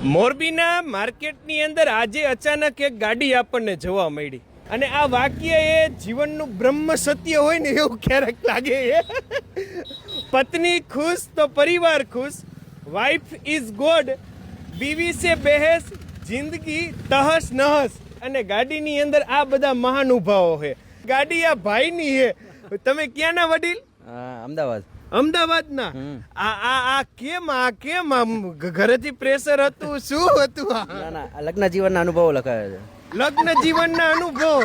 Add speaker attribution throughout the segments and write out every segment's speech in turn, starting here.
Speaker 1: મોરબીના માર્કેટની અંદર આજે અચાનક એક ગાડી આપણને જોવા મળી અને આ વાક્ય એ જીવનનું બ્રહ્મ સત્ય હોય ને એવું ક્યારેક લાગે છે. પત્ની ખુશ તો પરિવાર ખુશ, વાઇફ ઇઝ ગોડ, બીવી સે બહેસ, જિંદગી તહસ નહસ. અને ગાડીની અંદર આ બધા મહાનુભાવો છે. ગાડી આ ભાઈની છે. તમે ક્યાંના વડીલ?
Speaker 2: અમદાવાદ.
Speaker 1: અમદાવાદના? આ કેમ આમ ઘરેથી પ્રેશર હતું, શું હતું?
Speaker 2: ના ના, લગ્ન જીવનના અનુભવો લખાયા છે.
Speaker 1: લગ્ન જીવનના અનુભવ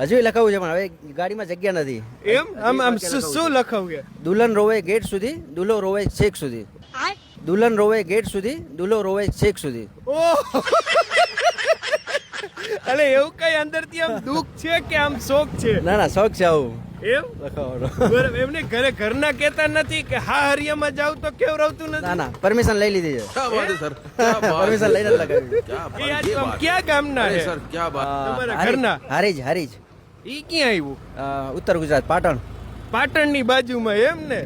Speaker 2: હજુ લખાવું છે પણ હવે ગાડીમાં જગ્યા નથી.
Speaker 1: એમ? આમ શું લખાવું?
Speaker 2: દુલ્હન રોવે ગેટ સુધી, દુલ્હો રોવે છેક સુધી. દુલ્હન રોવે ગેટ સુધી, દુલ્હો રોવે છેક સુધી.
Speaker 1: ઓહ, અરે એવું કઈ અંદરથી આમ દુઃખ છે કે આમ શોખ છે?
Speaker 2: ના ના, શોખ છે આવું
Speaker 1: એમ
Speaker 2: લખાવાનો.
Speaker 1: બરાબર. એમને ઘરના કહેતા નથી કે હા હરિયામાં જાવ તો કેવરાવતું
Speaker 2: ના
Speaker 1: નથી?
Speaker 2: ના, પરમિશન લઈ લીધી છે. પરમિશન લઈને જ લગાવી.
Speaker 1: એ આજ આમ ક્યાં ગામના છે તમારા ઘરના?
Speaker 2: હારીજ. હારીજ
Speaker 1: ઈ ક્યાં આવ્યું?
Speaker 2: ઉત્તર ગુજરાત, પાટણ.
Speaker 1: પાટણની બાજુમાં એમ ને?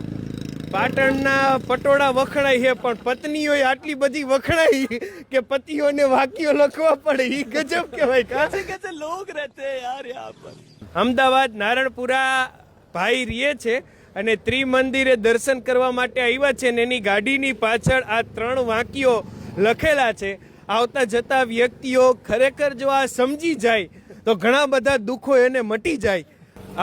Speaker 1: પાટણના પટોળા વખણાય છે પણ પત્નીઓ આટલી બધી વખણાય કે પતિઓને વાક્યો લખવા પડે. ઈ ગજબ કહેવાય. कैसे लोग रहते हैं यार यहाँ पर. અમદાવાદ નારણપુરા ભાઈ રહે છે અને ત્રિમંદિરે દર્શન કરવા માટે આવ્યા છે ને એની ગાડીની પાછળ આ 3 વાક્યો લખેલા છે. આવતા જતા વ્યક્તિઓ ખરેખર જો આ સમજી જાય તો ઘણા બધા દુઃખો એને મટી જાય.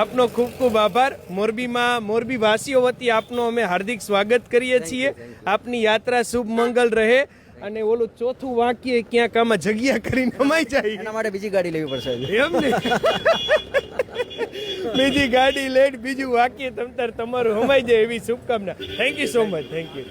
Speaker 1: આપનો ખૂબ ખૂબ આભાર. મોરબીમાં મોરબી વાસીઓ વતી આપનો અમે હાર્દિક સ્વાગત કરીએ છીએ. આપની યાત્રા શુભ મંગલ રહે. અને ઓલું ચોથું વાક્ય ક્યાંક આમાં જગ્યા કરીને નમાઈ જાય
Speaker 2: એના માટે બીજી ગાડી લેવી પડશે.
Speaker 1: એમ ને? બીજી ગાડી લઈને બીજું વાક્ય તમારું હમાઈ જાય એવી શુભકામના. Thank you so much. Thank you.